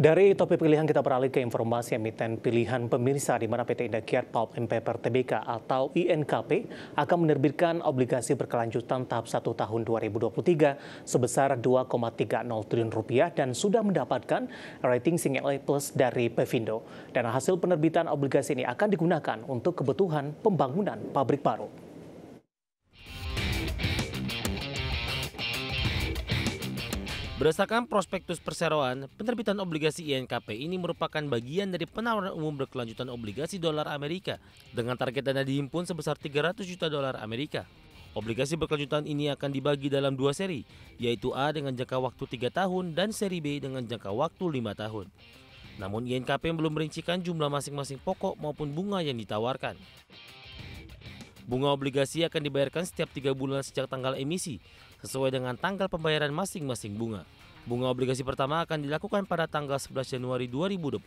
Dari topik pilihan kita beralih ke informasi emiten pilihan pemirsa di mana PT Indakiat Pulp and Paper Tbk atau INKP akan menerbitkan obligasi berkelanjutan tahap 1 tahun 2023 sebesar 2,30 triliun rupiah dan sudah mendapatkan rating single A+ dari Pevindo. Dan hasil penerbitan obligasi ini akan digunakan untuk kebutuhan pembangunan pabrik baru. Berdasarkan prospektus perseroan, penerbitan obligasi INKP ini merupakan bagian dari penawaran umum berkelanjutan obligasi dolar Amerika dengan target dana dihimpun sebesar 300 juta dolar Amerika. Obligasi berkelanjutan ini akan dibagi dalam dua seri, yaitu A dengan jangka waktu 3 tahun dan seri B dengan jangka waktu 5 tahun. Namun INKP belum merincikan jumlah masing-masing pokok maupun bunga yang ditawarkan. Bunga obligasi akan dibayarkan setiap 3 bulan sejak tanggal emisi, sesuai dengan tanggal pembayaran masing-masing bunga. Bunga obligasi pertama akan dilakukan pada tanggal 11 Januari 2024,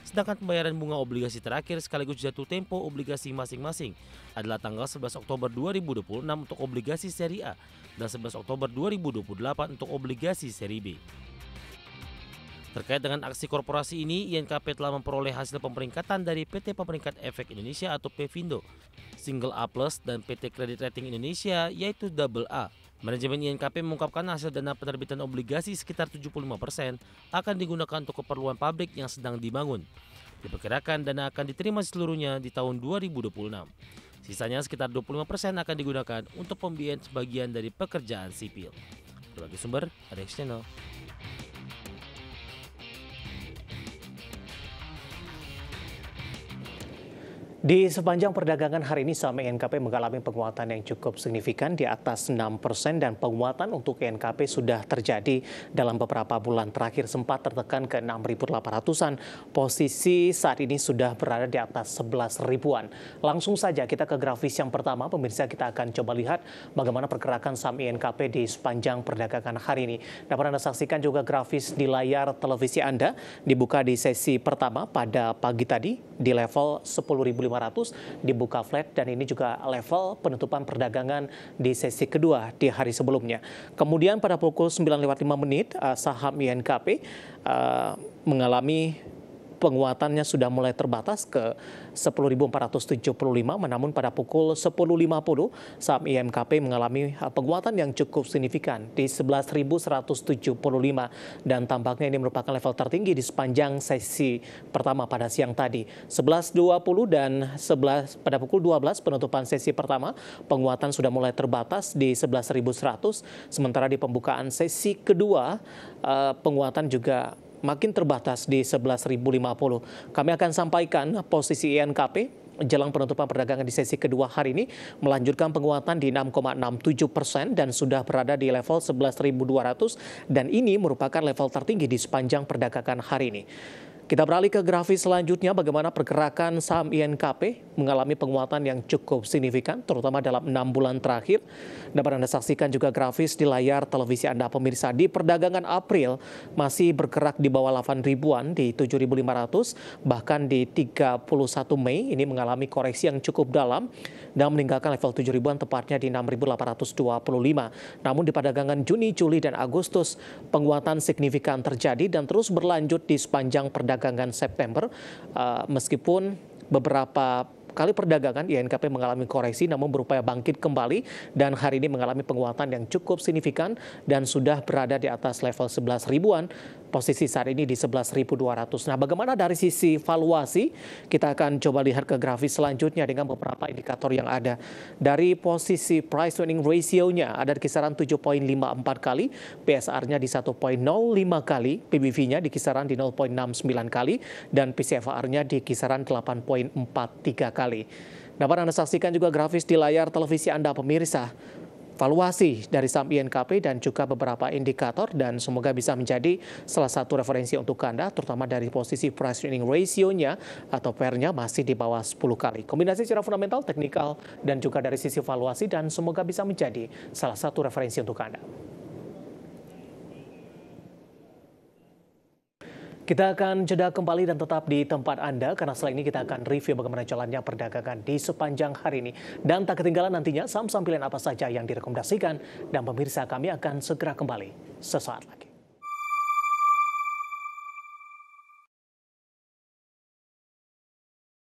sedangkan pembayaran bunga obligasi terakhir sekaligus jatuh tempo obligasi masing-masing adalah tanggal 11 Oktober 2026 untuk obligasi seri A dan 11 Oktober 2028 untuk obligasi seri B. Terkait dengan aksi korporasi ini, INKP telah memperoleh hasil pemeringkatan dari PT Pemeringkat Efek Indonesia atau Pevindo, Single A+, dan PT Kredit Rating Indonesia yaitu Double A. Manajemen INKP mengungkapkan hasil dana penerbitan obligasi sekitar 75% akan digunakan untuk keperluan pabrik yang sedang dibangun. Diperkirakan dana akan diterima seluruhnya di tahun 2026. Sisanya sekitar 25% akan digunakan untuk pembiayaan sebagian dari pekerjaan sipil. Berbagai sumber, ada Channel. Di sepanjang perdagangan hari ini, saham INKP mengalami penguatan yang cukup signifikan di atas 6% dan penguatan untuk INKP sudah terjadi dalam beberapa bulan terakhir sempat tertekan ke 6.800-an. Posisi saat ini sudah berada di atas 11 ribuan. Langsung saja kita ke grafis yang pertama. Pemirsa, kita akan coba lihat bagaimana pergerakan saham INKP di sepanjang perdagangan hari ini. Dapat Anda saksikan juga grafis di layar televisi Anda, dibuka di sesi pertama pada pagi tadi di level 10.500, dibuka flat, dan ini juga level penutupan perdagangan di sesi kedua di hari sebelumnya. Kemudian pada pukul 9.05 saham INKP mengalami penguatannya sudah mulai terbatas ke 10.475, namun pada pukul 10.50 saham INKP mengalami penguatan yang cukup signifikan di 11.175 dan tampaknya ini merupakan level tertinggi di sepanjang sesi pertama pada siang tadi. 11.20 dan pada pukul 12 penutupan sesi pertama penguatan sudah mulai terbatas di 11.100, sementara di pembukaan sesi kedua penguatan juga makin terbatas di 11.050. Kami akan sampaikan posisi INKP jelang penutupan perdagangan di sesi kedua hari ini melanjutkan penguatan di 6,67% dan sudah berada di level 11.200 dan ini merupakan level tertinggi di sepanjang perdagangan hari ini. Kita beralih ke grafis selanjutnya, bagaimana pergerakan saham INKP mengalami penguatan yang cukup signifikan, terutama dalam 6 bulan terakhir. Dapat Anda saksikan juga grafis di layar televisi Anda, pemirsa. Di perdagangan April masih bergerak di bawah 8 ribuan di 7.500, bahkan di 31 Mei ini mengalami koreksi yang cukup dalam dan meninggalkan level 7 ribuan tepatnya di 6.825. Namun di perdagangan Juni, Juli, dan Agustus penguatan signifikan terjadi dan terus berlanjut di sepanjang perdagangan September, meskipun beberapa kali perdagangan INKP mengalami koreksi namun berupaya bangkit kembali dan hari ini mengalami penguatan yang cukup signifikan dan sudah berada di atas level 11 ribuan. Posisi saat ini di 11.200. Nah, bagaimana dari sisi valuasi? Kita akan coba lihat ke grafis selanjutnya dengan beberapa indikator yang ada. Dari posisi price to earning ratio-nya ada di kisaran 7,54 kali, PSR-nya di 1,05 kali, PBV-nya di kisaran di 0,69 kali, dan PCFR-nya di kisaran 8,43 kali. Dapat Anda saksikan juga grafis di layar televisi Anda, pemirsa. Valuasi dari saham INKP dan juga beberapa indikator, dan semoga bisa menjadi salah satu referensi untuk Anda, terutama dari posisi price earning ratio-nya atau PER-nya masih di bawah 10 kali. Kombinasi secara fundamental, teknikal, dan juga dari sisi valuasi, dan semoga bisa menjadi salah satu referensi untuk Anda. Kita akan jeda kembali dan tetap di tempat Anda, karena setelah ini kita akan review bagaimana jalannya perdagangan di sepanjang hari ini. Dan tak ketinggalan nantinya saham-saham pilihan apa saja yang direkomendasikan, dan pemirsa kami akan segera kembali sesaat lagi.